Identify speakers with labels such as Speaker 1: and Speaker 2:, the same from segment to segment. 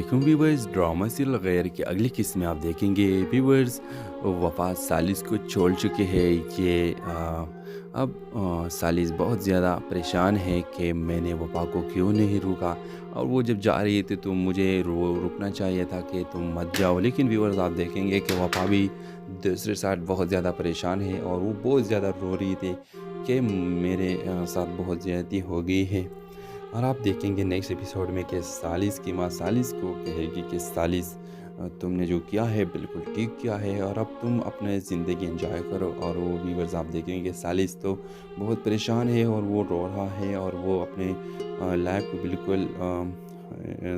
Speaker 1: देखूँ viewers, drama serial गैर की अगली किस्त में आप देखेंगे व्यूवर्स वफ़ा सालिस को छोड़ चुके हैं। ये अब सालिस बहुत ज़्यादा परेशान है कि मैंने वफ़ा को क्यों नहीं रोका, और वो जब जा रही थी तो मुझे रुकना चाहिए था कि तुम मत जाओ। लेकिन व्यूवर्स आप देखेंगे कि वफ़ा भी दूसरे साइड बहुत ज़्यादा परेशान है और वो बहुत ज़्यादा रो रही थी कि मेरे साथ बहुत ज़्यादती हो गई है। और आप देखेंगे नेक्स्ट एपिसोड में कि सालिस की माँ सालिस को कहेगी कि सालिस, तुमने जो किया है बिल्कुल ठीक किया है और अब तुम अपने ज़िंदगी एंजॉय करो। और वो व्यूवर्स आप देखेंगे कि सालिस तो बहुत परेशान है और वो रो रहा है और वो अपने लाइफ को बिल्कुल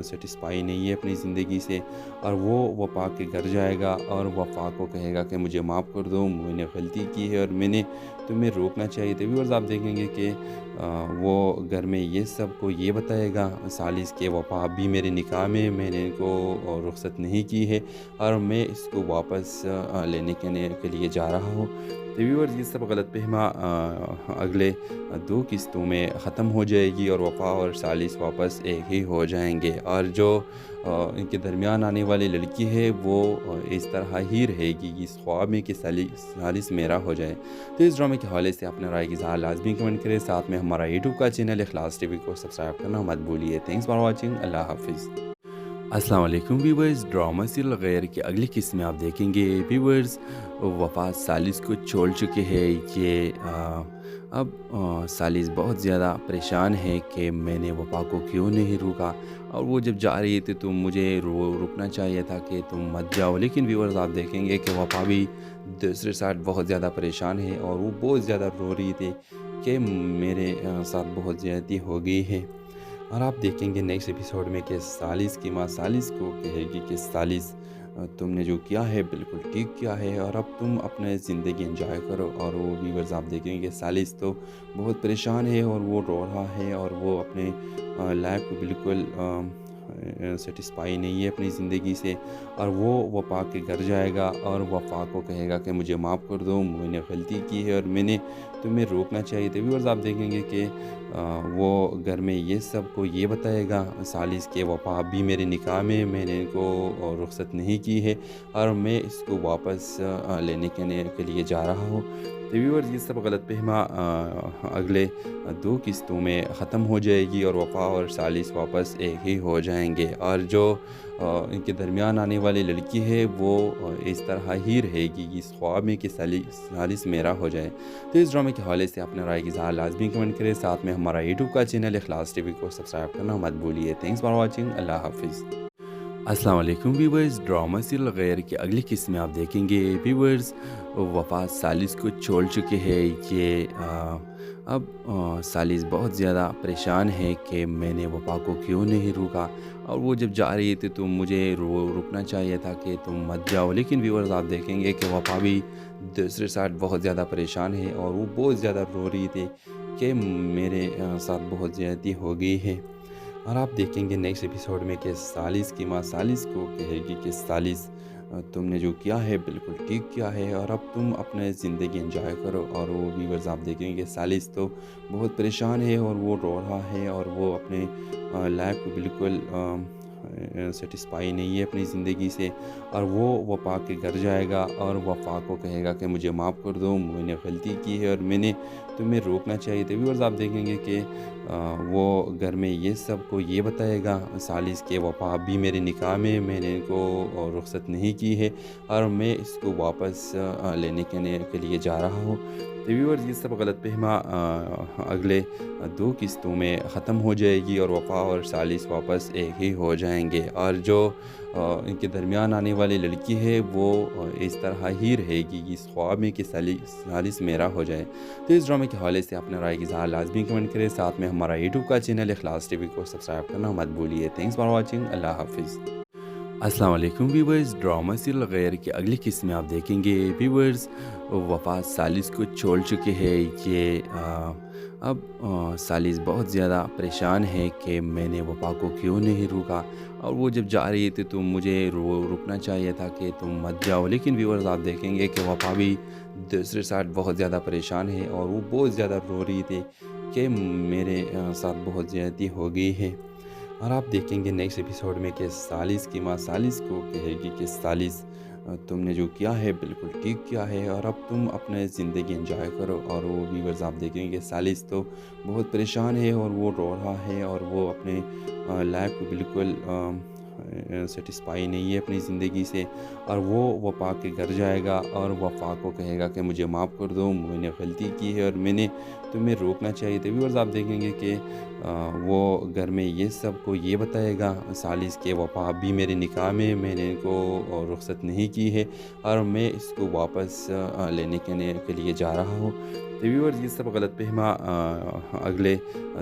Speaker 1: सेटिस्फाई नहीं है अपनी ज़िंदगी से। और वो वफ़ा के घर जाएगा और वफ़ा को कहेगा कि मुझे माफ़ कर दो, मैंने गलती की है और मैंने तुम्हें रोकना चाहिए था। व्यूअर्स आप देखेंगे कि वो घर में ये सब को ये बताएगा सालिस के वफ़ा अभी मेरे निकाह में मैंने इनको रुख़्सत नहीं की है और मैं इसको वापस लेने के लिए जा रहा हूँ। तो व्यूअर्स ये सब गलतफ़हमा अगले 2 किस्तों में ख़त्म हो जाएगी और वफ़ा और सालिस वापस एक ही हो जाएंगे। और जो इनके दरमियान आने वाली लड़की है वो इस तरह ही रहेगी, इस ख्वाब में कि सालिस मेरा हो जाए। तो इस ड्रामे के हवाले से अपने राय की इज़हार लाजमी कमेंट करें। साथ में हमारा यूट्यूब का चैनल इखलास टीवी को सब्सक्राइब करना मत भूलिए। Thanks for watching. अल्लाह हाफिज़। अस्सलाम वालेकुम व्यूवर्स, ड्रामा सीरियल गैर की अगली किस्त में आप देखेंगे व्यूवर्स वफ़ा सालिस को छोड़ चुके हैं। ये अब सालिस बहुत ज़्यादा परेशान है कि मैंने वफ़ा को क्यों नहीं रोका, और वो जब जा रही थी तो मुझे रुकना चाहिए था कि तुम मत जाओ। लेकिन व्यूवर्स आप देखेंगे कि वफ़ा भी दूसरे साइड बहुत ज़्यादा परेशान है और वो बहुत ज़्यादा रो रही थी कि मेरे साथ बहुत ज़्यादती हो गई है। और आप देखेंगे नेक्स्ट एपिसोड में कि सालिस की माँ सालिस को कहेगी कि सालिस, तुमने जो किया है बिल्कुल ठीक किया है और अब तुम अपने ज़िंदगी एंजॉय करो। और वो व्यूवर्स आप देखेंगे कि सालिस तो बहुत परेशान है और वो रो रहा है और वो अपने लाइफ को बिल्कुल सेटिस्फाई नहीं है अपनी ज़िंदगी से। और वो वफ़ा के घर जाएगा और वफ़ा को कहेगा कि मुझे माफ़ कर दो, मैंने गलती की है और मैंने तुम्हें रोकना चाहिए था। व्यूअर्स आप देखेंगे कि वो घर में ये सब को ये बताएगा सालिस के वफ़ा अभी मेरे निकाह में मैंने इनको रुख़्सत नहीं की है और मैं इसको वापस लेने के लिए जा रहा हूँ। तो व्यूअर्स ये सब गलतफ़हमा अगले 2 किस्तों में ख़त्म हो जाएगी और वफ़ा और सालिस वापस एक ही हो जाएंगे। और जो इनके दरमियान आने वाली लड़की है वो इस तरह ही रहेगी, इस ख्वाब में कि सालिस मेरा हो जाए। तो इस ड्रामे के हवाले से अपने राय की इज़हार लाजमी कमेंट करें। साथ में हमारा यूट्यूब का चैनल इखलास टीवी को सब्सक्राइब करना मत भूलिए। Thanks for watching. अल्लाह हाफिज़। अस्सलाम वालेकुम व्यूवर्स, ड्रामा सीरियल गैर की अगली किस्त में आप देखेंगे व्यूवर्स वफ़ा सालिस को छोड़ चुके हैं। ये अब सालिस बहुत ज़्यादा परेशान है कि मैंने वफ़ा को क्यों नहीं रोका, और वो जब जा रही थी तो मुझे रुकना चाहिए था कि तुम मत जाओ। लेकिन व्यूवर्स आप देखेंगे कि वफ़ा भी दूसरे साइड बहुत ज़्यादा परेशान है और वो बहुत ज़्यादा रो रही थी कि मेरे साथ बहुत ज़्यादती हो गई है। और आप देखेंगे नेक्स्ट एपिसोड में कि सालिस की माँ सालिस को कहेगी कि सालिस, तुमने जो किया है बिल्कुल ठीक किया है और अब तुम अपने ज़िंदगी एंजॉय करो। और वो व्यूवर्स आप देखेंगे कि सालिस तो बहुत परेशान है और वो रो रहा है और वो अपने लाइफ को बिल्कुल सेटिस्फाई नहीं है अपनी ज़िंदगी से। और वो वफ़ा के घर जाएगा और वफ़ा को कहेगा कि मुझे माफ़ कर दो, मैंने गलती की है और मैंने तुम्हें रोकना चाहिए था। व्यूअर्स आप देखेंगे कि वो घर में ये सब को ये बताएगा सालिस के वफ़ा अभी मेरे निकाह में मैंने इनको रुख़्सत नहीं की है और मैं इसको वापस लेने के लिए जा रहा हूँ। तो व्यूअर्स ये सब गलतफ़हमा अगले 2 किस्तों में ख़त्म हो जाएगी और वफ़ा और सालिस वापस एक ही हो जाएंगे। और जो इनके दरमियान आने वाली लड़की है वो इस तरह ही रहेगी, इस ख्वाब में कि सालिस मेरा हो जाए। तो इस ड्रामे के हवाले से अपने राय की इज़हार लाजमी कमेंट करें। साथ में हमारा यूट्यूब का चैनल इखलास टीवी को सब्सक्राइब करना मत भूलिए। Thanks for watching. अल्लाह हाफिज़। अस्सलाम वालेकुम व्यूवर्स, ड्रामा सीरियल गैर की अगली किस्त में आप देखेंगे व्यूवर्स वफ़ा सालिस को छोड़ चुके हैं। ये अब सालिस बहुत ज़्यादा परेशान है कि मैंने वफ़ा को क्यों नहीं रोका, और वो जब जा रही थी तो मुझे रुकना चाहिए था कि तुम मत जाओ। लेकिन व्यूवर्स आप देखेंगे कि वफ़ा भी दूसरे साइड बहुत ज़्यादा परेशान है और वो बहुत ज़्यादा रो रही थी कि मेरे साथ बहुत ज़्यादती हो गई है। और आप देखेंगे नेक्स्ट एपिसोड में कि सालिस की माँ सालिस को कहेगी कि सालिस, तुमने जो किया है बिल्कुल ठीक किया है और अब तुम अपने ज़िंदगी एंजॉय करो। और वो व्यूवर्स आप देखेंगे कि सालिस तो बहुत परेशान है और वो रो रहा है और वो अपने लाइफ को बिल्कुल सेटिस्फाई नहीं है अपनी ज़िंदगी से। और वो वफ़ा के घर जाएगा और वफ़ा को कहेगा कि मुझे माफ़ कर दो, मैंने गलती की है और मैंने तुम्हें रोकना चाहिए था। व्यूअर्स आप देखेंगे कि वो घर में ये सबको ये बताएगा सालिस के वफ़ा अभी मेरे निकाह में मैंने इनको रुख़्सत नहीं की है और मैं इसको वापस लेने के लिए जा रहा हूँ। तो व्यूअर्स ये सब गलतफ़हमा अगले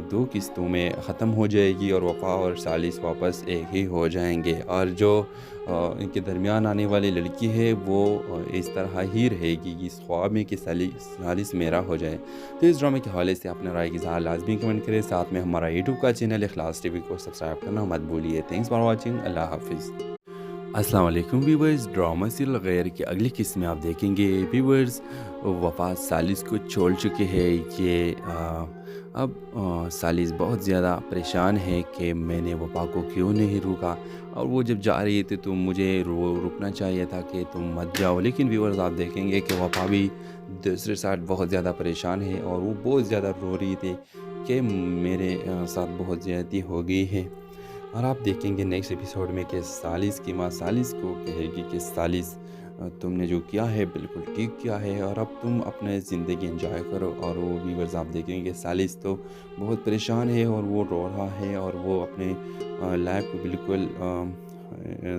Speaker 1: 2 किस्तों में ख़त्म हो जाएगी और वफ़ा और सालिस वापस एक ही हो जाएंगे। और जो इनके दरमियान आने वाली लड़की है वो इस तरह ही रहेगी इस ख्वाब में कि सालिस मेरा हो जाए। तो इस ड्रामे के हवाले से अपना राय की इज़हार लाजमी कमेंट करें। साथ में हमारा यूट्यूब का चैनल इखलास टीवी को सब्सक्राइब करना मत भूलिए। Thanks for watching. अल्लाह हाफिज़। अस्सलाम वालेकुम व्यूवर्स, ड्रामा सीरियल गैर की अगली किस्त में आप देखेंगे व्यूवर्स वफ़ा सालिस को छोड़ चुके हैं। ये अब सालिस बहुत ज़्यादा परेशान है कि मैंने वफ़ा को क्यों नहीं रोका और वो जब जा रही थी तो मुझे रुकना चाहिए था कि तुम मत जाओ। लेकिन व्यूवर्स आप देखेंगे कि वफ़ा भी दूसरे साइड बहुत ज़्यादा परेशान है और वो बहुत ज़्यादा रो रही थी कि मेरे साथ बहुत ज़्यादती हो गई है। और आप देखेंगे नेक्स्ट एपिसोड में कि सालिस की माँ सालिस को कहेगी कि सालिस, तुमने जो किया है बिल्कुल ठीक किया है और अब तुम अपने ज़िंदगी एंजॉय करो। और वो व्यूवर्स आप देखेंगे कि सालिस तो बहुत परेशान है और वो रो रहा है और वो अपने लाइफ को बिल्कुल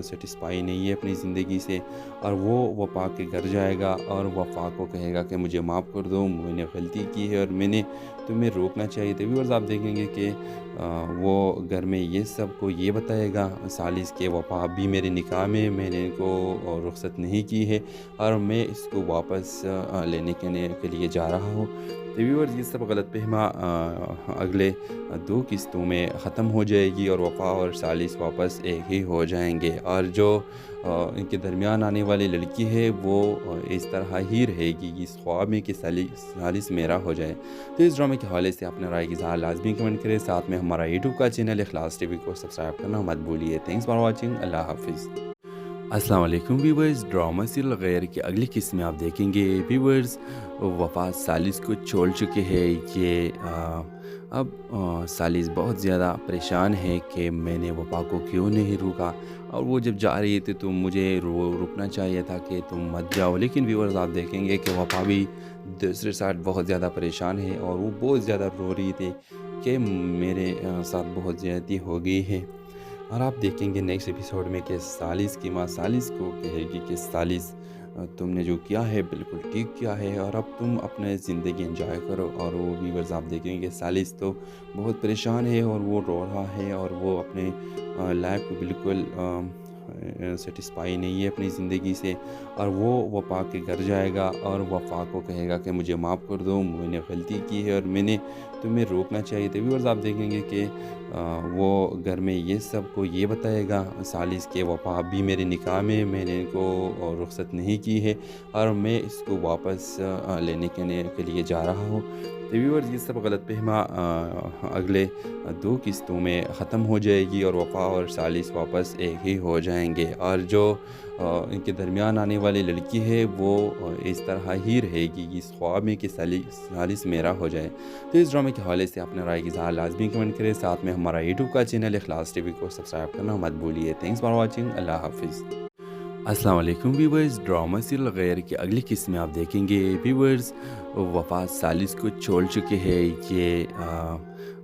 Speaker 1: सेटिस्फाई नहीं है अपनी ज़िंदगी से। और वो वफ़ा के घर जाएगा और वफ़ा को कहेगा कि मुझे माफ़ कर दो, मैंने गलती की है और मैंने तुम्हें रोकना चाहिए था। व्यूअर्स आप देखेंगे कि वो घर में ये सबको ये बताएगा सालिस के वफ़ा अभी मेरे निकाह में मैंने इनको रुख़्सत नहीं की है और मैं इसको वापस लेने के लिए जा रहा हूँ। तो व्यूअर्स ये सब गलतफ़हमा अगले 2 किस्तों में ख़त्म हो जाएगी और वफ़ा और सालिस वापस एक ही हो जाएंगे। और जो इनके दरमियान आने वाली लड़की है वो इस तरह ही रहेगी इस ख्वाब में कि सालिस मेरा हो जाए। तो इस ड्रामे के हवाले से अपना राय की इज़हार लाजमी कमेंट करें। साथ में हमारा यूट्यूब का चैनल इखलास टीवी को सब्सक्राइब करना मत भूलिए। Thanks for watching. अल्लाह हाफिज़। अस्सलाम वालेकुम व्यूवर्स, ड्रामा सीरियल गैर की अगली किस्त में आप देखेंगे व्यूवर्स वफ़ा सालिस को छोड़ चुके हैं। ये अब सालिस बहुत ज़्यादा परेशान है कि मैंने वफ़ा को क्यों नहीं रोका और वो जब जा रही थी तो मुझे रुकना चाहिए था कि तुम मत जाओ। लेकिन व्यूवर्स आप देखेंगे कि वफ़ा भी दूसरे साइड बहुत ज़्यादा परेशान है और वो बहुत ज़्यादा रो रही थी कि मेरे साथ बहुत ज़्यादती हो गई है। और आप देखेंगे नेक्स्ट एपिसोड में कि सालिस की माँ सालिस को कहेगी कि सालिस, तुमने जो किया है बिल्कुल ठीक किया है और अब तुम अपने ज़िंदगी एंजॉय करो। और वो व्यूवर्स आप देखेंगे कि सालिस तो बहुत परेशान है और वो रो रहा है और वो अपने लाइफ को बिल्कुल सेटिस्फाई नहीं है अपनी ज़िंदगी से। और वो वफ़ा के घर जाएगा और वफ़ा को कहेगा कि मुझे माफ़ कर दो, मैंने गलती की है और मैंने तुम्हें रोकना चाहिए था। व्यूअर्स आप देखेंगे कि वो घर में ये सबको ये बताएगा सालिस के वफ़ा अभी मेरे निकाह में मैंने इनको रुख़्सत नहीं की है और मैं इसको वापस लेने के लिए जा रहा हूँ। तो व्यूअर्स ये सब गलतफ़हमा अगले 2 किस्तों में ख़त्म हो जाएगी और वफ़ा और सालिस वापस एक ही हो जाएंगे। और जो इनके दरमियान आने वाली लड़की है वो इस तरह ही रहेगी इस ख्वाब में कि सालिस मेरा हो जाए। तो इस ड्रामे के हवाले से अपना राय की इज़हार लाजमी कमेंट करें। साथ में हमारा यूट्यूब का चैनल इखलास टीवी को सब्सक्राइब करना मत भूलिए। Thanks for watching. अल्लाह हाफिज़। अस्सलाम वालेकुम व्यूवर्स, ड्रामा सीरियल गैर की अगली किस्त में आप देखेंगे व्यूवर्स वफ़ा सालिस को छोड़ चुके हैं। ये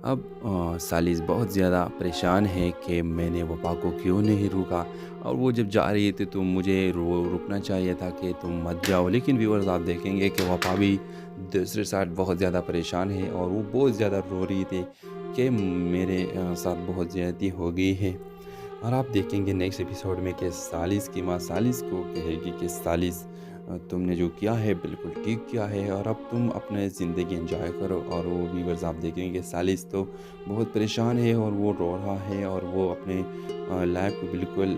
Speaker 1: अब सालिस बहुत ज़्यादा परेशान है कि मैंने वफ़ा को क्यों नहीं रोका और वो जब जा रही थी तो मुझे रुकना चाहिए था कि तुम मत जाओ। लेकिन व्यूवर्स आप देखेंगे कि वफ़ा भी दूसरे साइड बहुत ज़्यादा परेशान है और वो बहुत ज़्यादा रो रही थी कि मेरे साथ बहुत ज़्यादती हो गई है। और आप देखेंगे नेक्स्ट एपिसोड में कि सालिस की माँ सालिस को कहेगी कि सालिस, तुमने जो किया है बिल्कुल ठीक किया है और अब तुम अपने ज़िंदगी एंजॉय करो। और वो व्यूवर्स आप देखेंगे कि सालिस तो बहुत परेशान है और वो रो रहा है और वो अपने लाइफ को बिल्कुल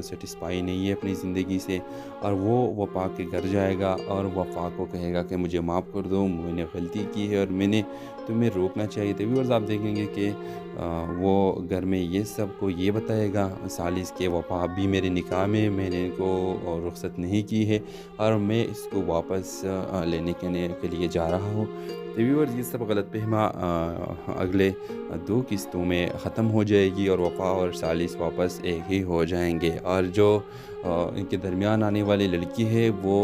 Speaker 1: सेटिस्फाई नहीं है अपनी ज़िंदगी से, और वो वफ़ा के घर जाएगा और वफ़ा को कहेगा कि मुझे माफ़ कर दो, मैंने गलती की है और मैंने तुम्हें रोकना चाहिए था। व्यूअर्स, आप देखेंगे कि वो घर में ये सबको ये बताएगा सालिस के वफ़ा अभी मेरे निकाह में मैंने इनको रुख़्सत नहीं की है और मैं इसको वापस लेने के लिए जा रहा हूँ। तो व्यूअर्स, ये सब गलतफ़हमा अगले 2 किस्तों में ख़त्म हो जाएगी और वफ़ा और सालिस वापस एक ही हो जाएंगे, और जो इनके दरमियान आने वाली लड़की है वो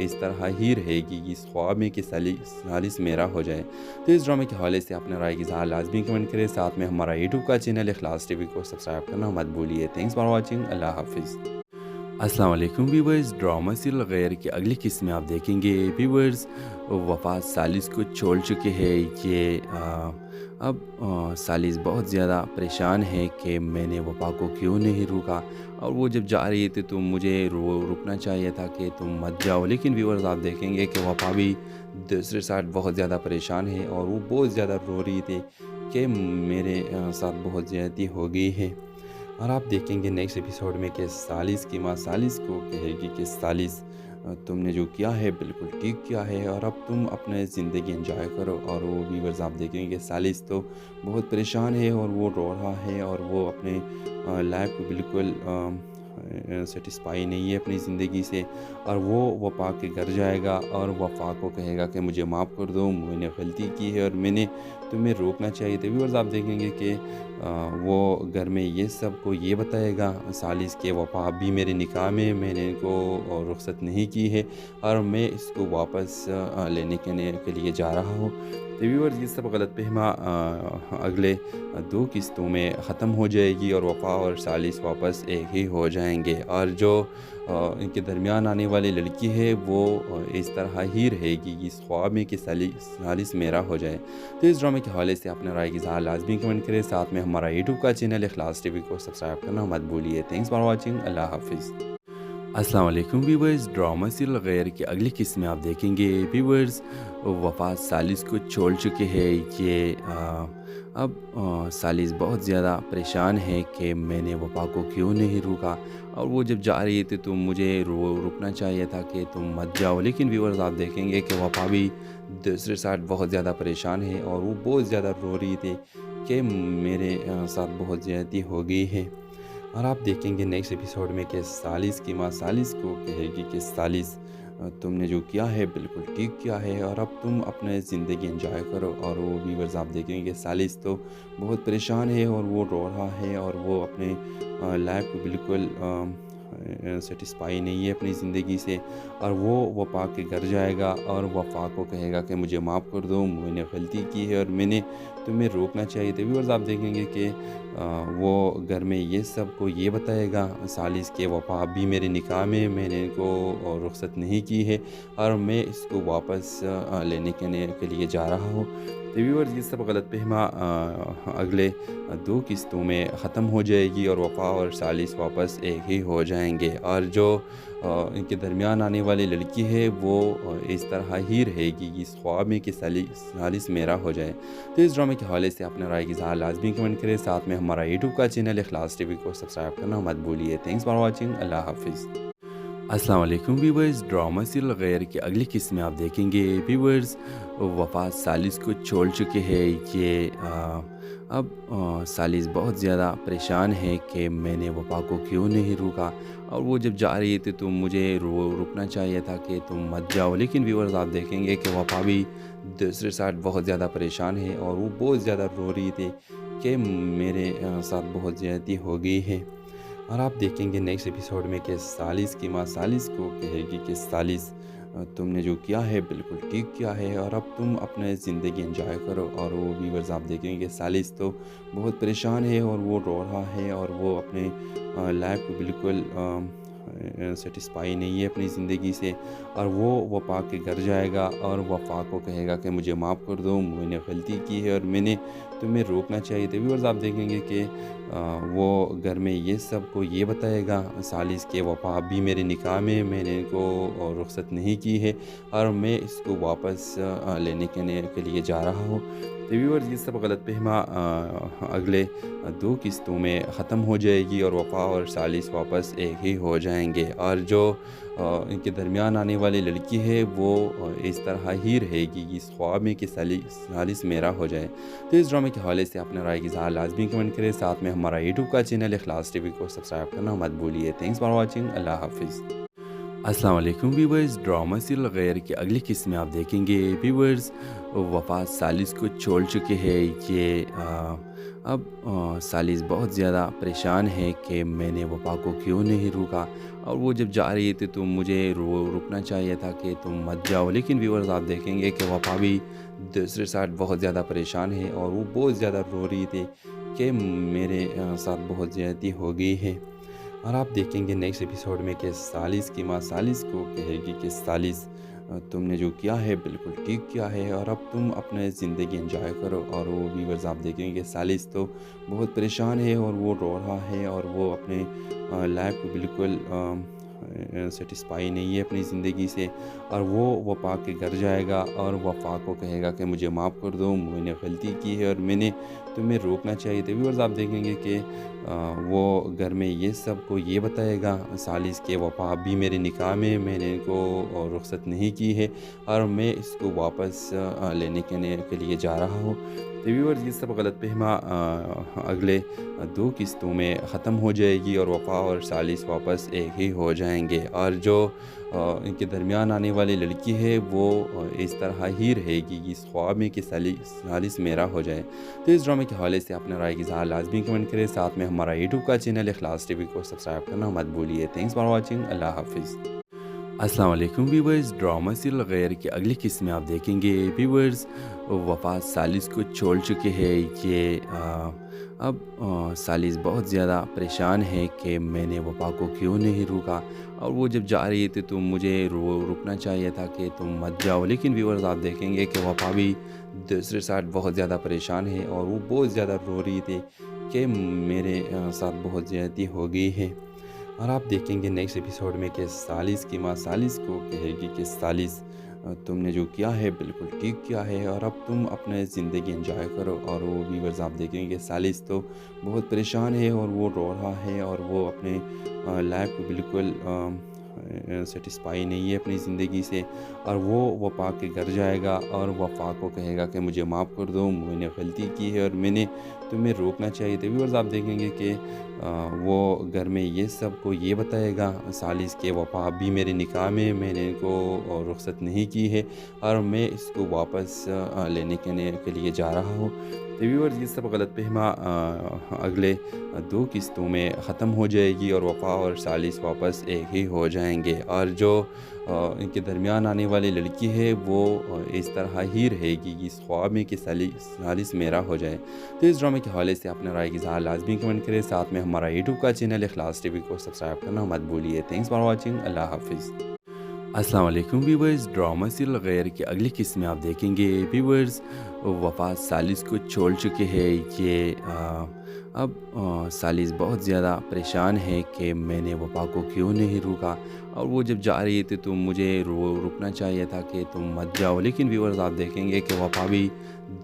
Speaker 1: इस तरह ही रहेगी, इस ख्वाब में कि सालिस मेरा हो जाए। तो इस ड्रामे के हवाले से अपने राय की इज़हार लाजमी कमेंट करें। साथ में हमारा यूट्यूब का चैनल इखलास टीवी को सब्सक्राइब करना मत भूलिए। Thanks for watching. अल्लाह हाफिज़। अस्सलाम वालेकुम व्यूवर्स, ड्रामा सीरियल गैर की अगली किस्त में आप देखेंगे व्यूवर्स वफ़ा सालिस को छोड़ चुके हैं। ये अब सालिस बहुत ज़्यादा परेशान है कि मैंने वफ़ा को क्यों नहीं रोका, और वो जब जा रही थी तो मुझे रुकना चाहिए था कि तुम मत जाओ। लेकिन व्यूवर्स, आप देखेंगे कि वफ़ा भी दूसरे साइड बहुत ज़्यादा परेशान है और वो बहुत ज़्यादा रो रही थी कि मेरे साथ बहुत ज़्यादती हो गई है। और आप देखेंगे नेक्स्ट एपिसोड में कि सालिस की माँ सालिस को कहेगी कि सालिस, तुमने जो किया है बिल्कुल ठीक किया है और अब तुम अपने ज़िंदगी एंजॉय करो। और वो व्यूअर्स, आप देखेंगे कि सालिस तो बहुत परेशान है और वो रो रहा है और वो अपने लाइफ को बिल्कुल सेटिस्फाई नहीं है अपनी ज़िंदगी से, और वो वफ़ा के घर जाएगा और वफ़ा को कहेगा कि मुझे माफ़ कर दो, मैंने गलती की है और मैंने तुम्हें रोकना चाहिए था। व्यूअर्स, आप देखेंगे कि वो घर में ये सबको ये बताएगा सालिस के वफ़ा अभी मेरे निकाह में मैंने इनको रुख़्सत नहीं की है और मैं इसको वापस लेने के लिए जा रहा हूँ। तो व्यूअर्स, ये सब गलतफ़हमा अगले 2 किस्तों में ख़त्म हो जाएगी और वफ़ा और सालिस वापस एक ही हो जाएंगे, और जो इनके दरमियान आने वाली लड़की है वो इस तरह ही रहेगी, इस ख्वाब में कि सालिस मेरा हो जाए। तो इस ड्रामे के हवाले से अपने राय की इज़हार लाजमी कमेंट करें। साथ में हमारा यूट्यूब का चैनल इखलास टीवी को सब्सक्राइब करना मत भूलिए। Thanks for watching. अल्लाह हाफिज़। अस्सलाम वालेकुम व्यूवर्स, ड्रामा सीरियल गैर की अगली किस्त में आप देखेंगे व्यूवर्स वफ़ा सालिस को छोड़ चुके हैं। ये अब सालिस बहुत ज़्यादा परेशान है कि मैंने वफ़ा को क्यों नहीं रोका, और वो जब जा रही थी तो मुझे रुकना चाहिए था कि तुम मत जाओ। लेकिन व्यूवर्स, आप देखेंगे कि वफ़ा भी दूसरे साइड बहुत ज़्यादा परेशान है और वो बहुत ज़्यादा रो रही थी कि मेरे साथ बहुत ज़्यादती हो गई है। और आप देखेंगे नेक्स्ट एपिसोड में कि सालिस की माँ सालिस को कहेगी कि सालिस, तुमने जो किया है बिल्कुल ठीक किया है और अब तुम अपने ज़िंदगी एंजॉय करो। और वो व्यूअर्स, आप देखेंगे कि सालिस तो बहुत परेशान है और वो रो रहा है और वो अपने लाइफ को बिल्कुल सेटिस्फाई नहीं है अपनी ज़िंदगी से, और वो वफ़ा के घर जाएगा और वफ़ा को कहेगा कि मुझे माफ़ कर दो, मैंने गलती की है और मैंने तुम्हें रोकना चाहिए था। व्यूअर्स, आप देखेंगे कि वो घर में ये सबको ये बताएगा सालिस के वफ़ा अभी मेरे निकाह में मैंने इनको रुख़्सत नहीं की है और मैं इसको वापस लेने के लिए जा रहा हूँ। तो व्यूअर्स, ये सब गलतफ़हमा अगले 2 किस्तों में ख़त्म हो जाएगी और वफ़ा और सालिस वापस एक ही हो जाएंगे, और जो इनके दरमियान आने वाली लड़की है वो इस तरह ही रहेगी, इस ख्वाब में कि सालिस मेरा हो जाए। तो इस ड्रामे के हवाले से अपने राय की इज़हार लाजमी कमेंट करें। साथ में हमारा यूट्यूब का चैनल इखलास टीवी को सब्सक्राइब करना मत भूलिए। Thanks for watching. अल्लाह हाफिज़। अस्सलाम वालेकुम व्यूवर्स, ड्रामा सीरियल गैर की अगली किस्त में आप देखेंगे व्यूवर्स वफ़ा सालिस को छोड़ चुके हैं। ये अब सालिस बहुत ज़्यादा परेशान है कि मैंने वफ़ा को क्यों नहीं रोका, और वो जब जा रही थी तो मुझे रुकना चाहिए था कि तुम मत जाओ। लेकिन व्यूअर्स, आप देखेंगे कि वफ़ा भी दूसरे साइड बहुत ज़्यादा परेशान है और वो बहुत ज़्यादा रो रही थी कि मेरे साथ बहुत ज़्यादती हो गई है। और आप देखेंगे नेक्स्ट एपिसोड में कि सालिस की माँ सालिस को कहेगी कि सालिस, तुमने जो किया है बिल्कुल ठीक किया है और अब तुम अपने ज़िंदगी एंजॉय करो। और वो व्यूअर्स, आप देखेंगे कि सालिस तो बहुत परेशान है और वो रो रहा है और वो अपने लाइफ को बिल्कुल सेटिस्फाई नहीं है अपनी ज़िंदगी से, और वो वफ़ा के घर जाएगा और वफ़ा को कहेगा कि मुझे माफ़ कर दो, मैंने गलती की है और मैंने तुम्हें रोकना चाहिए था। व्यूअर्स, आप देखेंगे कि वो घर में ये सबको ये बताएगा सालिस के वफ़ा अभी मेरे निकाह में मैंने इनको रुख़्सत नहीं की है और मैं इसको वापस लेने के लिए जा रहा हूँ। तो तो व्यूअर्स ये सब गलतफ़हमा अगले 2 किस्तों में ख़त्म हो जाएगी और वफ़ा और सालिस वापस एक ही हो जाएँगे। और जो इनके दरमियान आने वाली लड़की है वो इस तरह ही रहेगी, इस ख्वाब में कि सालिस मेरा हो जाए। तो इस ड्रामे के हवाले से अपना राय की इज़हार लाज़मी कमेंट करें। साथ में हमारा यूट्यूब का चैनल इखलास टीवी को सब्सक्राइब करना मत भूलिए। Thanks for watching. अल्लाह हाफ़िज़। अस्सलाम वालेकुम व्यूवर्स, ड्रामा सीरियल गैर की अगली किस्त में आप देखेंगे व्यूवर्स वफ़ा सालिस को छोड़ चुके हैं। ये अब सालिस बहुत ज़्यादा परेशान है कि मैंने वफ़ा को क्यों नहीं रोका, और वो जब जा रही थी तो मुझे रुकना चाहिए था कि तुम मत जाओ। लेकिन व्यूवर्स आप देखेंगे कि वफ़ा भी दूसरे साइड बहुत ज़्यादा परेशान है और वो बहुत ज़्यादा रो रही थी कि मेरे साथ बहुत ज़्यादती हो गई है। और आप देखेंगे नेक्स्ट एपिसोड में कि सालिस की माँ सालिस को कहेगी कि सालिस तुमने जो किया है बिल्कुल ठीक किया है और अब तुम अपने ज़िंदगी एंजॉय करो। और वो व्यूवर्स आप देखेंगे कि सालिस तो बहुत परेशान है और वो रो रहा है और वो अपने लाइफ को बिल्कुल सेटिस्फाई नहीं है अपनी ज़िंदगी से। और वो वफ़ा के घर जाएगा और वफ़ा को कहेगा कि मुझे माफ़ कर दो, मैंने गलती की है और मैंने तुम्हें रोकना चाहिए था। व्यूअर्स आप देखेंगे कि वो घर में ये सब को ये बताएगा सालिस के वफ़ा अभी मेरे निकाह में, मैंने इनको रुख़्सत नहीं की है और मैं इसको वापस लेने के लिए जा रहा हूँ। तो व्यूअर्स ये सब गलतफ़हमा अगले 2 किस्तों में ख़त्म हो जाएगी और वफ़ा और सालिस वापस एक ही हो जाएंगे। और जो इनके दरमियान आने वाली लड़की है वो इस तरह ही रहेगी, इस ख्वाब में कि सालिस मेरा हो जाए। तो इस ड्रामे के हवाले से अपना राय की इज़हार लाज़मी कमेंट करें। साथ में हमारा यूट्यूब का चैनल इखलास टीवी को सब्सक्राइब करना मत भूलिए। Thanks for watching. अल्लाह हाफ़िज़। अस्सलाम वालेकुम व्यूवर्स, ड्रामा सीरियल गैर की अगली किस्त में आप देखेंगे व्यूवर्स वफ़ा सालिस को छोड़ चुके हैं। ये अब सालिस बहुत ज़्यादा परेशान है कि मैंने वफ़ा को क्यों नहीं रोका, और वो जब जा रही थी तो मुझे रुकना चाहिए था कि तुम मत जाओ। लेकिन व्यूवर्स आप देखेंगे कि वफ़ा भी दूसरे साइड बहुत ज़्यादा परेशान है और वो बहुत ज़्यादा रो रही थी कि मेरे साथ बहुत ज़्यादती हो गई है। और आप देखेंगे नेक्स्ट एपिसोड में कि सालिस की माँ सालिस को कहेगी कि सालिस तुमने जो किया है बिल्कुल ठीक किया है और अब तुम अपने ज़िंदगी एंजॉय करो। और वो व्यूवर्स आप देखेंगे कि सालिस तो बहुत परेशान है और वो रो रहा है और वो अपने लाइफ को बिल्कुल सेटिस्फाई नहीं है अपनी ज़िंदगी से। और वो वफ़ा के घर जाएगा और वफ़ा को कहेगा कि मुझे माफ़ कर दो, मैंने गलती की है और मैंने तुम्हें रोकना चाहिए था। व्यूअर्स आप देखेंगे कि वो घर में ये सब को ये बताएगा सालिस के वफ़ा अभी मेरे निकाह में, मैंने इनको रुख़्सत नहीं की है और मैं इसको वापस लेने के लिए जा रहा हूँ। तो व्यूअर्स ये सब गलतफ़हमा अगले 2 किस्तों में ख़त्म हो जाएगी और वफ़ा और सालिस वापस एक ही हो जाएंगे। और जो इनके दरमियान आने वाली लड़की है वो इस तरह ही रहेगी, इस ख्वाब में कि सालिस मेरा हो जाए। तो इस ड्रामे के हवाले से अपना राय की इज़हार लाज़मी कमेंट करें। साथ में हमारा यूट्यूब का चैनल इखलास टीवी को सब्सक्राइब करना मत भूलिए। Thanks for watching. अल्लाह हाफ़िज़। अस्सलाम वालेकुम व्यूवर्स, ड्रामा सीरियल गैर की अगली किस्त में आप देखेंगे व्यूवर्स वफ़ा सालिस को छोड़ चुके हैं। ये अब सालिस बहुत ज़्यादा परेशान है कि मैंने वफ़ा को क्यों नहीं रोका, और वो जब जा रही थी तो मुझे रुकना चाहिए था कि तुम मत जाओ। लेकिन व्यूवर्स आप देखेंगे कि वफ़ा भी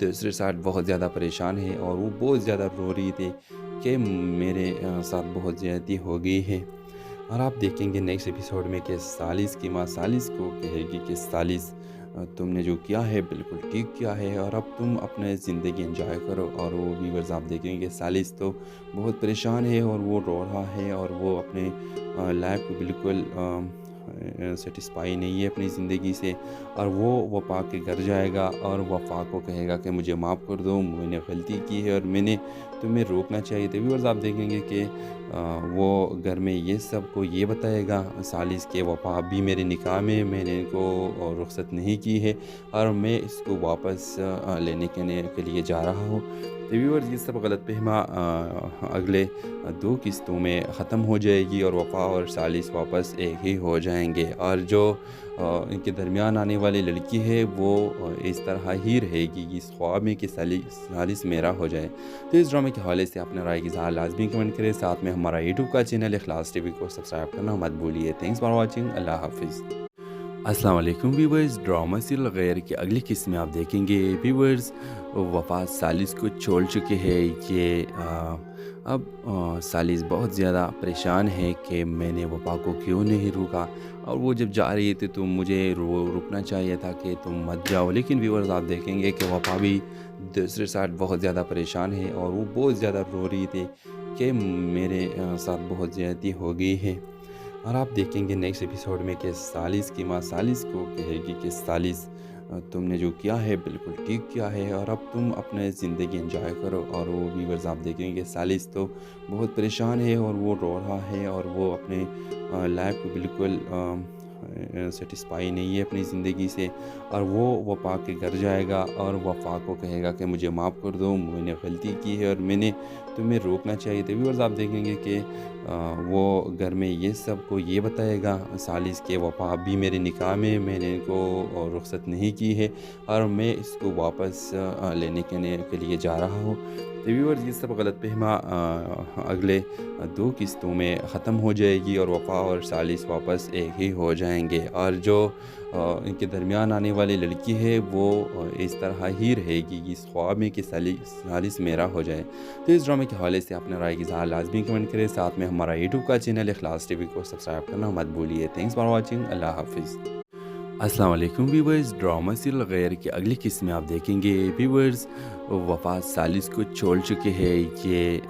Speaker 1: दूसरे साइड बहुत ज़्यादा परेशान है और वो बहुत ज़्यादा रो रही थी कि मेरे साथ बहुत ज़्यादती हो गई है। और आप देखेंगे नेक्स्ट एपिसोड में कि सालिस की माँ सालिस को कहेगी कि सालिस तुमने जो किया है बिल्कुल ठीक किया है और अब तुम अपने ज़िंदगी एंजॉय करो। और वो व्यूवर्स आप देखेंगे कि सालिस तो बहुत परेशान है और वो रो रहा है और वो अपने लाइफ को बिल्कुल सेटिस्फाई नहीं है अपनी ज़िंदगी से। और वो वफ़ा के घर जाएगा और वफ़ा को कहेगा कि मुझे माफ़ कर दो, मैंने गलती की है और मैंने तुम्हें रोकना चाहिए था। व्यूअर्स आप देखेंगे कि वो घर में ये सब को ये बताएगा सालिस के वफ़ा अभी मेरे निकाह में, मैंने इनको रुख़्सत नहीं की है और मैं इसको वापस लेने के लिए जा रहा हूँ। तो व्यूअर्स ये सब गलतफ़हमा अगले 2 किस्तों में ख़त्म हो जाएगी और वफ़ा और सालिस वापस एक ही हो जाएंगे। और जो इनके दरमियान आने वाली लड़की है वो इस तरह ही रहेगी, इस ख्वाब में कि सालिस मेरा हो जाए। तो इस ड्रामे के हवाले से अपना राय की इज़हार लाज़मी कमेंट करें। साथ में हमारा यूट्यूब का चैनल इखलास टीवी को सब्सक्राइब करना मत भूलिए। Thanks for watching. अल्लाह हाफ़िज़। अस्सलाम वालेकुम व्यूवर्स, ड्रामा सीरियल गैर की अगली किस्त में आप देखेंगे व्यूवर्स वफ़ा सालिस को छोड़ चुके हैं। अब सालिस बहुत ज़्यादा परेशान है कि मैंने वफ़ा को क्यों नहीं रोका, और वो जब जा रही थी तो मुझे रुकना चाहिए था कि तुम मत जाओ। लेकिन व्यूवर्स आप देखेंगे कि वफ़ा भी दूसरे साइड बहुत ज़्यादा परेशान है और वो बहुत ज़्यादा रो रही थी कि मेरे साथ बहुत ज़्यादती हो गई है। और आप देखेंगे नेक्स्ट एपिसोड में कि सालिस की माँ सालिस को कहेगी कि सालिस, तुमने जो किया है बिल्कुल ठीक किया है और अब तुम अपने ज़िंदगी एंजॉय करो। और वो व्यूवर्स आप देखेंगे कि सालिस तो बहुत परेशान है और वो रो रहा है और वो अपने लाइफ को बिल्कुल सेटिस्फाई नहीं है अपनी ज़िंदगी से। और वो वफ़ा के घर जाएगा और वफ़ा को कहेगा कि मुझे माफ़ कर दो, मैंने गलती की है और मैंने तुम्हें रोकना चाहिए था। व्यूअर्स आप देखेंगे कि वो घर में ये सबको ये बताएगा सालिस के वफ़ा अभी मेरे निकाह में मैंने इनको रुख़्सत नहीं की है और मैं इसको वापस लेने के लिए जा रहा हूँ। तो व्यूअर्स ये सब गलतफ़हमा अगले 2 किस्तों में ख़त्म हो जाएगी और वफ़ा और सालिस वापस एक ही हो जाएंगे। और जो इनके दरमियान आने वाली लड़की है वो इस तरह ही रहेगी इस ख्वाब में कि सालिस मेरा हो जाए। तो इस ड्रामे के हवाले से अपना राय की इज़हार लाजमी कमेंट करें। साथ में हमारा यूट्यूब का चैनल इखलास टीवी को सब्सक्राइब करना मत भूलिए। Thanks for watching. अल्लाह हाफिज़। अस्सलाम वालेकुम व्यूवर्स, ड्रामा सीरियल गैर की अगली किस्त में आप देखेंगे व्यूवर्स वफ़ा सालिस को छोड़ चुके हैं।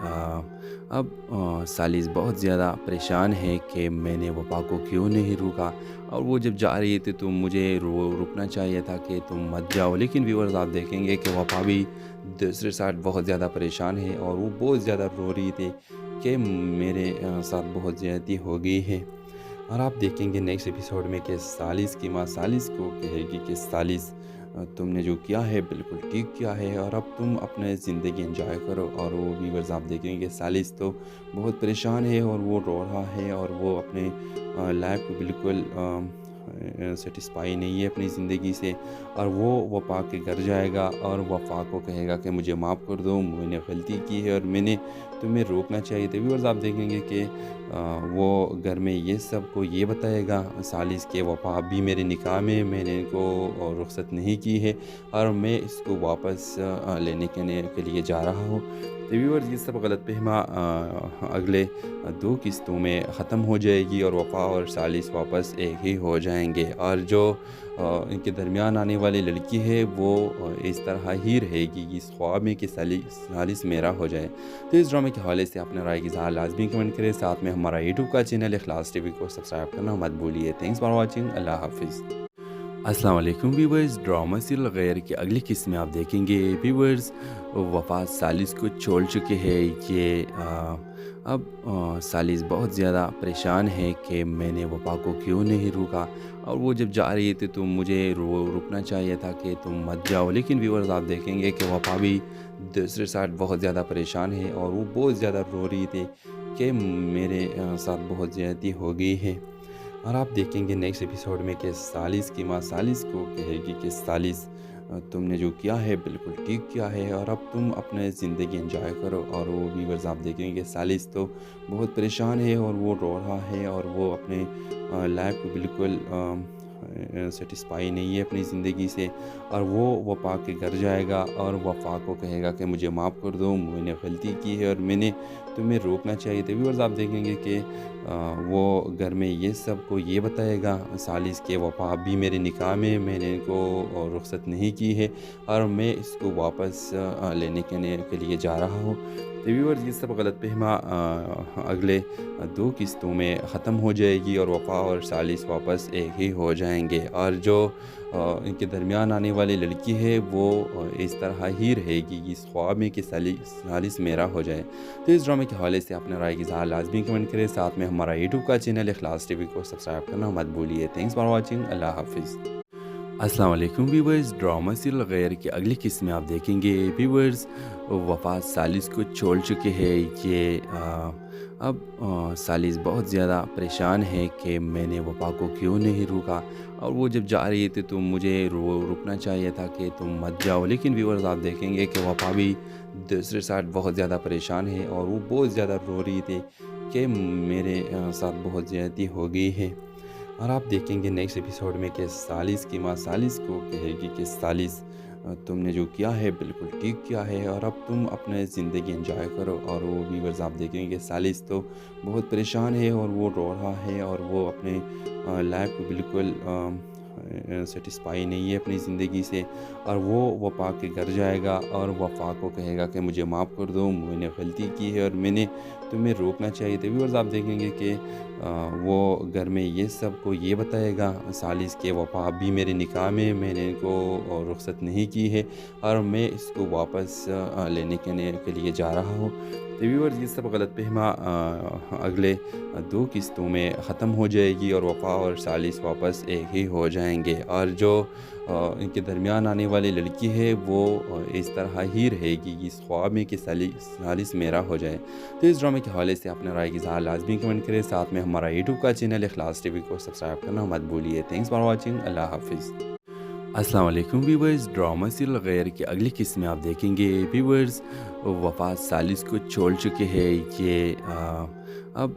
Speaker 1: अब सालिस बहुत ज़्यादा परेशान है कि मैंने वफ़ा को क्यों नहीं रोका, और वो जब जा रही थी तो मुझे रुकना चाहिए था कि तुम मत जाओ। लेकिन व्यूवर्स आप देखेंगे कि वफ़ा भी दूसरे साइड बहुत ज़्यादा परेशान है और वो बहुत ज़्यादा रो रही थी कि मेरे साथ बहुत ज़्यादती हो गई है। और आप देखेंगे नेक्स्ट एपिसोड में कि सालिस की माँ सालिस को कहेगी कि सालिस, तुमने जो किया है बिल्कुल ठीक किया है और अब तुम अपने ज़िंदगी एंजॉय करो। और वो व्यूवर्स आप देखेंगे कि सालिस तो बहुत परेशान है और वो रो रहा है और वो अपने लाइफ को बिल्कुल सेटिस्फाई नहीं है अपनी ज़िंदगी से। और वो वफ़ा के घर जाएगा और वफ़ा को कहेगा कि मुझे माफ़ कर दो, मैंने गलती की है और मैंने तुम्हें रोकना चाहिए था। व्यूअर्स आप देखेंगे कि वो घर में ये सबको ये बताएगा सालिस के वफ़ा अभी मेरे निकाह में मैंने इनको रुख़्सत नहीं की है और मैं इसको वापस लेने के लिए जा रहा हूँ। तो व्यूअर्स ये सब गलतफ़हमा अगले 2 किस्तों में ख़त्म हो जाएगी और वफ़ा और सालिस वापस एक ही हो जाएंगे। और जो इनके दरमियान आने वाली लड़की है वो इस तरह ही रहेगी इस ख्वाब में कि सालिस मेरा हो जाए। तो इस ड्रामे के हवाले से अपना राय की इज़हार लाजमी कमेंट करें। साथ में हमारा यूट्यूब का चैनल इखलास टीवी को सब्सक्राइब करना मत भूलिए। Thanks for watching. अल्लाह हाफिज़। अस्सलाम वालेकुम व्यूवर्स, ड्रामा सीरियल गैर की अगली किस्त में आप देखेंगे व्यूवर्स वफ़ा सालिस को छोड़ चुके हैं। अब सालिस बहुत ज़्यादा परेशान है कि मैंने वफ़ा को क्यों नहीं रोका, और वो जब जा रही थी तो मुझे रुकना चाहिए था कि तुम मत जाओ। लेकिन व्यूवर्स आप देखेंगे कि वफ़ा भी दूसरे साइड बहुत ज़्यादा परेशान है और वो बहुत ज़्यादा रो रही थी कि मेरे साथ बहुत ज़्यादती हो गई है। और आप देखेंगे नेक्स्ट एपिसोड में कि सालिस की माँ सालिस को कहेगी कि सालिस, तुमने जो किया है बिल्कुल ठीक किया है और अब तुम अपने ज़िंदगी एंजॉय करो। और वो व्यूवर्स आप देखेंगे कि सालिस तो बहुत परेशान है और वो रो रहा है और वो अपने लाइफ को बिल्कुल सेटिस्फाई नहीं है अपनी ज़िंदगी से। और वो वफ़ा के घर जाएगा और वफ़ा को कहेगा कि मुझे माफ़ कर दो, मैंने गलती की है और मैंने तुम्हें रोकना चाहिए था। व्यूअर्स आप देखेंगे कि वो घर में ये सबको ये बताएगा सालिस के वफ़ा अभी मेरे निकाह में मैंने इनको रुख़्सत नहीं की है और मैं इसको वापस लेने के लिए जा रहा हूँ। तो व्यूअर्स ये सब गलतफ़हमा अगले 2 किस्तों में ख़त्म हो जाएगी और वफ़ा और सालिस वापस एक ही हो जाएंगे। और जो इनके दरमियान आने वाली लड़की है वो इस तरह ही रहेगी इस ख्वाब में कि सालिस मेरा हो जाए। तो इस ड्रामे के हवाले से अपना राय की इज़हार लाजमी कमेंट करें। साथ में हमारा यूट्यूब का चैनल इखलास टीवी को सब्सक्राइब करना मत भूलिए। Thanks for watching. अल्लाह हाफिज़। अस्सलाम वालेकुम व्यूवर्स, ड्रामा सीरियल गैर की अगली किस्त में आप देखेंगे व्यूवर्स वफ़ा सालिस को छोड़ चुके हैं। अब सालिस बहुत ज़्यादा परेशान है कि मैंने वफ़ा को क्यों नहीं रोका, और वो जब जा रही थी तो मुझे रुकना चाहिए था कि तुम मत जाओ। लेकिन व्यूवर्स आप देखेंगे कि वफ़ा भी दूसरे साइड बहुत ज़्यादा परेशान है और वो बहुत ज़्यादा रो रही थी कि मेरे साथ बहुत ज़्यादती हो गई है। और आप देखेंगे नेक्स्ट एपिसोड में कि सालिस की माँ सालिस को कहेगी कि सालिस तुमने जो किया है बिल्कुल ठीक किया है और अब तुम अपने ज़िंदगी एंजॉय करो। और वो व्यूअर्स आप देखेंगे कि सालिस तो बहुत परेशान है और वो रो रहा है और वो अपने लाइफ को बिल्कुल सेटिस्फाई नहीं है अपनी ज़िंदगी से। और वो वफ़ा के घर जाएगा और वफ़ा को कहेगा कि मुझे माफ़ कर दो, मैंने गलती की है और मैंने तुम्हें रोकना चाहिए था। व्यूअर्स आप देखेंगे कि वो घर में ये सबको ये बताएगा सालिस के वफ़ा अभी मेरे निकाह में मैंने इनको रुख़्सत नहीं की है और मैं इसको वापस लेने के लिए जा रहा हूँ। तो व्यूअर्स ये सब गलतफ़हमा अगले 2 किस्तों में ख़त्म हो जाएगी और वफ़ा और सालिस वापस एक ही हो जाएंगे। और जो इनके दरमियान आने वाली लड़की है वो इस तरह ही रहेगी इस ख्वाब में कि सालिस मेरा हो जाए। तो इस ड्रामे के हवाले से अपने राय की इज़हार लाजमी कमेंट करें। साथ में हमारा यूट्यूब का चैनल इखलास टीवी को सब्सक्राइब करना मत भूलिए। Thanks for watching. अल्लाह हाफिज़। अस्सलाम वालेकुम व्यूवर्स, ड्रामा सीरियल गैर की अगली किस्त में आप देखेंगे व्यूवर्स वफ़ा सालिस को छोड़ चुके हैं। ये अब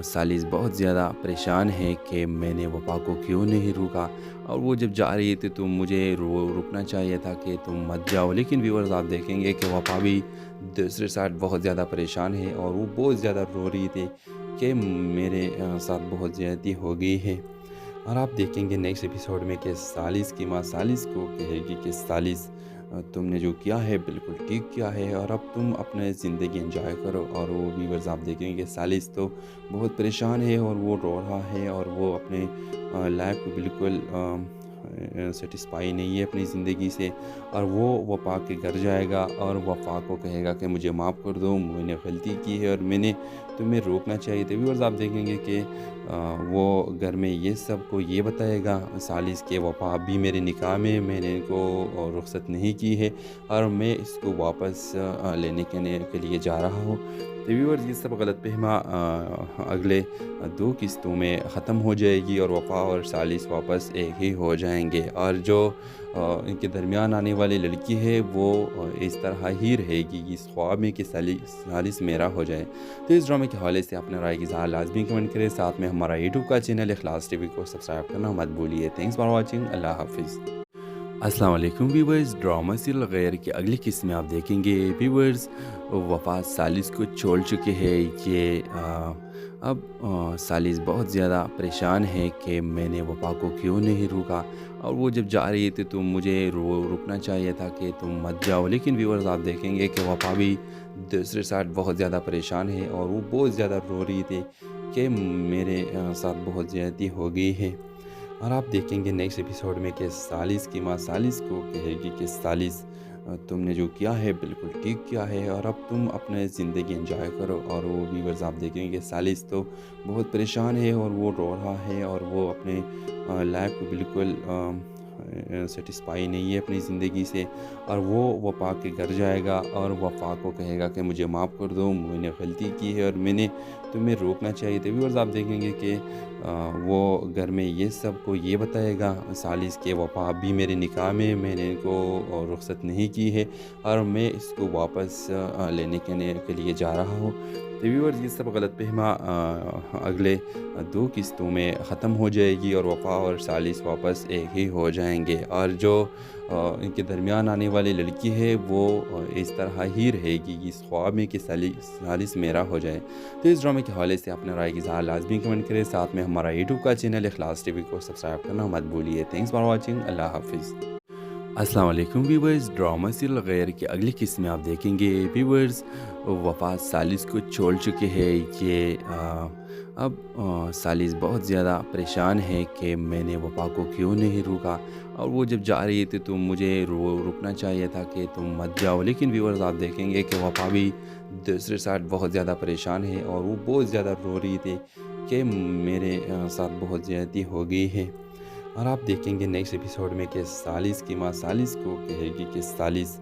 Speaker 1: सालिस बहुत ज़्यादा परेशान है कि मैंने वफ़ा को क्यों नहीं रोका और वो जब जा रही थी तो मुझे रुकना चाहिए था कि तुम मत जाओ। लेकिन व्यूवर्स आप देखेंगे कि वफ़ा भी दूसरे साइड बहुत ज़्यादा परेशान है और वो बहुत ज़्यादा रो रही थी कि मेरे साथ बहुत ज़्यादती हो गई है। और आप देखेंगे नेक्स्ट एपिसोड में कि सालिस की माँ सालिस को कहेगी कि सालिस तुमने जो किया है बिल्कुल ठीक किया है और अब तुम अपने ज़िंदगी एंजॉय करो। और वो व्यूअर्स आप देखेंगे कि सालिस तो बहुत परेशान है और वो रो रहा है और वो अपने लाइफ को बिल्कुल सेटिस्फाई नहीं है अपनी ज़िंदगी से। और वो वफ़ा के घर जाएगा और वफ़ा को कहेगा कि मुझे माफ़ कर दो, मैंने गलती की है और मैंने तुम्हें रोकना चाहिए था। व्यूअर्स आप देखेंगे कि वो घर में ये सबको ये बताएगा सालिस के वफ़ा अभी मेरे निकाह में मैंने इनको रुख़्सत नहीं की है और मैं इसको वापस लेने के लिए जा रहा हूँ। तो व्यूअर्स ये सब गलतफ़हमा अगले 2 किस्तों में ख़त्म हो जाएगी और वफ़ा और सालिस वापस एक ही हो जाएंगे। और जो इनके दरमियान आने वाली लड़की है वो इस तरह ही रहेगी इस ख्वाब में कि सालिस मेरा हो जाए। तो इस ड्रामे के हवाले से अपने राय की इज़हार लाजमी कमेंट करें। साथ में हमारा यूट्यूब का चैनल इखलास टीवी को सब्सक्राइब करना मत भूलिए। Thanks for watching. अल्लाह हाफिज़। अस्सलाम वालेकुम व्यूवर्स, ड्रामा सीरियल गैर की अगली किस्त में आप देखेंगे व्यूवर्स वफ़ा सालिस को छोड़ चुके हैं। ये अब सालिस बहुत ज़्यादा परेशान है कि मैंने वफ़ा को क्यों नहीं रोका और वो जब जा रही थी तो मुझे रुकना चाहिए था कि तुम मत जाओ। लेकिन व्यूवर्स आप देखेंगे कि वफ़ा भी दूसरे साइड बहुत ज़्यादा परेशान है और वो बहुत ज़्यादा रो रही थी कि मेरे साथ बहुत ज़्यादती हो गई है। और आप देखेंगे नेक्स्ट एपिसोड में कि सालिस की माँ सालिस को कहेगी कि सालिस तुमने जो किया है बिल्कुल ठीक किया है और अब तुम अपने ज़िंदगी एंजॉय करो। और वो व्यूअर्स आप देखेंगे कि सालिस तो बहुत परेशान है और वो रो रहा है और वो अपने लाइफ को बिल्कुल सेटिस्फाई नहीं है अपनी ज़िंदगी से। और वो वफ़ा के घर जाएगा और वफ़ा को कहेगा कि मुझे माफ़ कर दो, मैंने गलती की है और मैंने तुम्हें रोकना चाहिए था। व्यूअर्स आप देखेंगे कि वो घर में ये सबको ये बताएगा सालिस के वफ़ा अभी मेरे निकाह में मैंने इनको रुख़्सत नहीं की है और मैं इसको वापस लेने के लिए जा रहा हूँ। तो व्यूअर्स ये सब गलतफ़हमा अगले 2 किस्तों में ख़त्म हो जाएगी और वफ़ा और सालिस वापस एक ही हो जाएंगे। और जो इनके दरमियान आने वाली लड़की है वो इस तरह ही रहेगी इस ख्वाब में कि सालिस मेरा हो जाए। तो इस ड्रामे के हवाले से अपने राय की इज़हार लाजमी कमेंट करें। साथ में हमारा यूट्यूब का चैनल इखलास टीवी को सब्सक्राइब करना मत भूलिए। Thanks for watching. अल्लाह हाफिज़। अस्सलाम वालेकुम व्यूवर्स, ड्रामा सीरियल गैर की अगली किस्त में आप देखेंगे व्यूवर्स वफ़ा सालिस को छोड़ चुके हैं। ये अब सालिस बहुत ज़्यादा परेशान है कि मैंने वफ़ा को क्यों नहीं रोका और वो जब जा रही थी तो मुझे रुकना चाहिए था कि तुम मत जाओ। लेकिन व्यूअर्स आप देखेंगे कि वफ़ा भी दूसरे साइड बहुत ज़्यादा परेशान है और वो बहुत ज़्यादा रो रही थी कि मेरे साथ बहुत ज़्यादती हो गई है। और आप देखेंगे नेक्स्ट एपिसोड में कि सालिस की माँ सालिस को कहेगी कि सालिस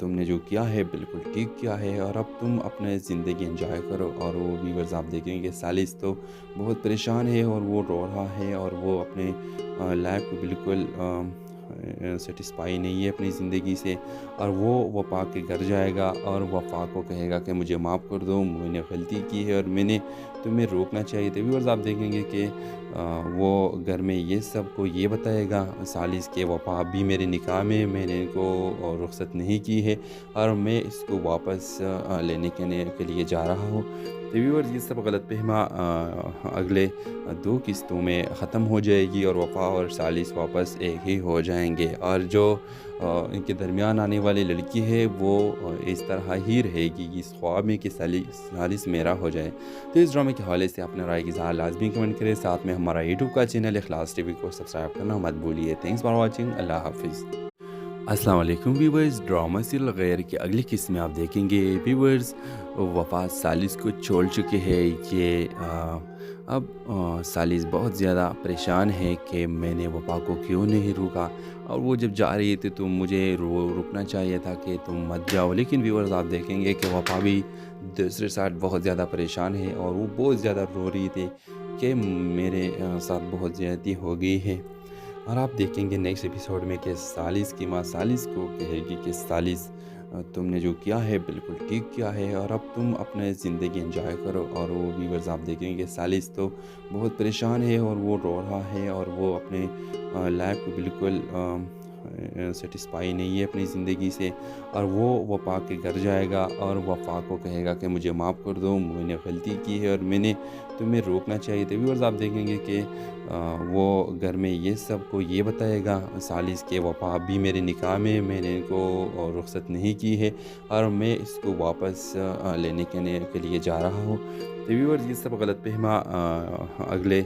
Speaker 1: तुमने जो किया है बिल्कुल ठीक किया है और अब तुम अपने ज़िंदगी एंजॉय करो। और वो व्यूअर्स आप देखेंगे कि सालिस तो बहुत परेशान है और वो रो रहा है और वो अपने लाइफ को बिल्कुल सेटिस्फाई नहीं है अपनी ज़िंदगी से, और वो वफ़ा के घर जाएगा और वफ़ा को कहेगा कि मुझे माफ़ कर दो, मैंने गलती की है और मैंने तुम्हें रोकना चाहिए था। व्यूअर्स, आप देखेंगे कि वो घर में ये सबको ये बताएगा सालिस के वफ़ा अभी मेरे निकाह में, मैंने इनको रुख़्सत नहीं की है और मैं इसको वापस लेने के लिए जा रहा हूँ। तो व्यूअर्स, ये सब गलतफ़हमा अगले 2 किस्तों में ख़त्म हो जाएगी और वफ़ा और सालिस वापस एक ही हो जाएंगे, और जो इनके दरमियान आने वाली लड़की है वो इस तरह ही रहेगी, इस ख्वाब में कि सालिस मेरा हो जाए। तो इस ड्रामे के हवाले से अपने राय की इज़हार लाज़मी कमेंट करें। साथ में हमारा यूट्यूब का चैनल इखलास टीवी को सब्सक्राइब करना मत भूलिए। Thanks for watching. अल्लाह हाफिज़। अस्सलाम वालेकुम व्यूवर्स, ड्रामा सीरियल गैर की अगली किस्त में आप देखेंगे व्यूवर्स वफ़ा सालिस को छोड़ चुके हैं। ये अब सालिस बहुत ज़्यादा परेशान है कि मैंने वफ़ा को क्यों नहीं रोका, और वो जब जा रही थी तो मुझे रुकना चाहिए था कि तुम मत जाओ। लेकिन व्यूवर्स, आप देखेंगे कि वफ़ा भी दूसरे साइड बहुत ज़्यादा परेशान है और वो बहुत ज़्यादा रो रही थी कि मेरे साथ बहुत ज़्यादती हो गई है। और आप देखेंगे नेक्स्ट एपिसोड में कि सालिस की माँ सालिस को कहेगी कि सालिस, तुमने जो किया है बिल्कुल ठीक किया है और अब तुम अपने ज़िंदगी एंजॉय करो। और वो व्यूवर्स, आप देखेंगे कि सालिस तो बहुत परेशान है और वो रो रहा है और वो अपने लाइफ को बिल्कुल सेटिस्फाई नहीं है अपनी ज़िंदगी से, और वो वफ़ा के घर जाएगा और वफ़ा को कहेगा कि मुझे माफ़ कर दो, मैंने गलती की है और मैंने तुम्हें रोकना चाहिए था। व्यूअर्स, आप देखेंगे कि वो घर में ये सबको ये बताएगा सालिस के वफ़ा अभी मेरे निकाह में, मैंने इनको रुख़्सत नहीं की है और मैं इसको वापस लेने के लिए जा रहा हूँ। तो व्यूअर्स, ये सब गलतफ़हमा अगले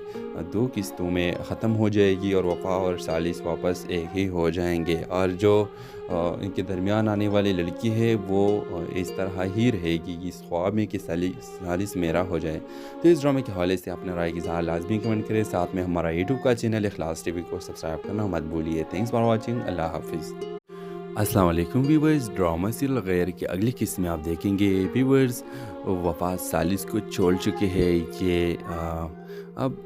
Speaker 1: 2 किस्तों में ख़त्म हो जाएगी और वफ़ा और सालिस वापस एक ही हो जाएंगे, और जो इनके दरमियान आने वाली लड़की है वो इस तरह ही रहेगी, इस ख्वाब में कि सालिस मेरा हो जाए। तो इस ड्रामे के हवाले से अपने राय की इज़हार लाज़मी कमेंट करें। साथ में हमारा यूट्यूब का चैनल इखलास टीवी को सब्सक्राइब करना मत भूलिए। Thanks for watching. अल्लाह हाफिज़। अस्सलाम वालेकुम व्यूवर्स, ड्रामा सीरियल गैर की अगली किस्त में आप देखेंगे व्यूवर्स वफ़ा सालिस को छोड़ चुके हैं। ये अब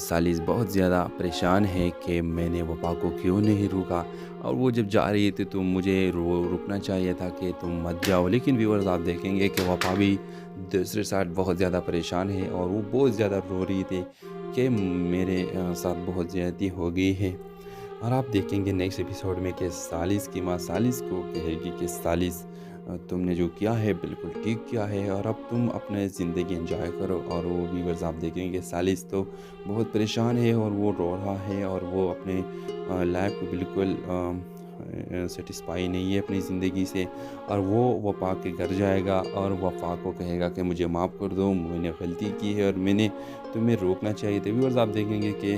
Speaker 1: सालिस बहुत ज़्यादा परेशान है कि मैंने वफ़ा को क्यों नहीं रोका, और वो जब जा रही थी तो मुझे रुकना चाहिए था कि तुम मत जाओ। लेकिन व्यूवर्स, आप देखेंगे कि वफ़ा भी दूसरे साइड बहुत ज़्यादा परेशान है और वो बहुत ज़्यादा रो रही थी कि मेरे साथ बहुत ज़्यादती हो गई है। और आप देखेंगे नेक्स्ट एपिसोड में कि सालिस की माँ सालिस को कहेगी कि सालिस, तुमने जो किया है बिल्कुल ठीक किया है और अब तुम अपने ज़िंदगी एंजॉय करो। और वो व्यूवर्स, आप देखेंगे कि सालिस तो बहुत परेशान है और वो रो रहा है और वो अपने लाइफ को बिल्कुल सेटिस्फाई नहीं है अपनी ज़िंदगी से, और वो वफ़ा के घर जाएगा और वफ़ा को कहेगा कि मुझे माफ़ कर दो, मैंने गलती की है और मैंने तुम्हें रोकना चाहिए था। व्यूअर्स, आप देखेंगे कि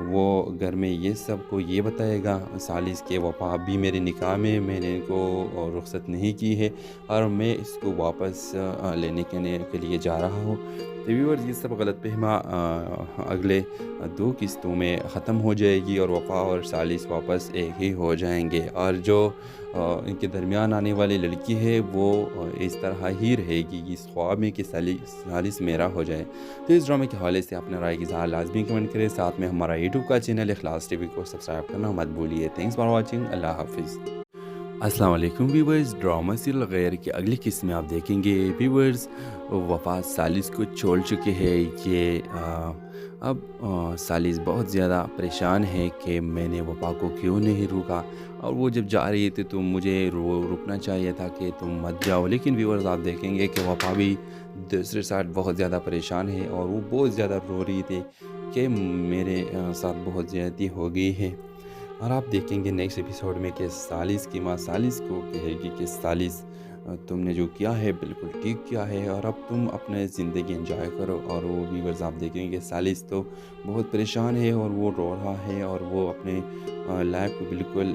Speaker 1: वो घर में ये सबको ये बताएगा सालिस के वफ़ा अभी मेरे निकाह में, मैंने इनको रुख़्सत नहीं की है और मैं इसको वापस लेने के लिए जा रहा हूँ। तो व्यूअर्स, ये सब गलतफ़हमा अगले 2 किस्तों में ख़त्म हो जाएगी और वफ़ा और सालिस वापस एक ही हो जाएंगे, और जो इनके दरमियान आने वाली लड़की है वो इस तरह ही रहेगी, इस ख्वाब में कि सालिस मेरा हो जाए। तो इस ड्रामे के हवाले से अपने राय की इज़हार लाज़मी कमेंट करें। साथ में हमारा यूट्यूब का चैनल इखलास टीवी को सब्सक्राइब करना मत भूलिए। Thanks for watching. अल्लाह हाफिज़। अस्सलाम वालेकुम व्यूवर्स, ड्रामा सीरियल गैर की अगली किस्त में आप देखेंगे व्यूवर्स वफ़ा सालिस को छोड़ चुके हैं। ये अब सालिस बहुत ज़्यादा परेशान है कि मैंने वफ़ा को क्यों नहीं रोका, और वो जब जा रही थी तो मुझे रुकना चाहिए था कि तुम मत जाओ। लेकिन व्यूवर्स, आप देखेंगे कि वफ़ा भी दूसरे साइड बहुत ज़्यादा परेशान है और वो बहुत ज़्यादा रो रही थी कि मेरे साथ बहुत ज़्यादती हो गई है। और आप देखेंगे नेक्स्ट एपिसोड में कि सालिस की माँ सालिस को कहेगी कि सालिस, तुमने जो किया है बिल्कुल ठीक किया है और अब तुम अपने ज़िंदगी एंजॉय करो। और वो व्यूवर्स, आप देखेंगे कि सालिस तो बहुत परेशान है और वो रो रहा है और वो अपने लाइफ को बिल्कुल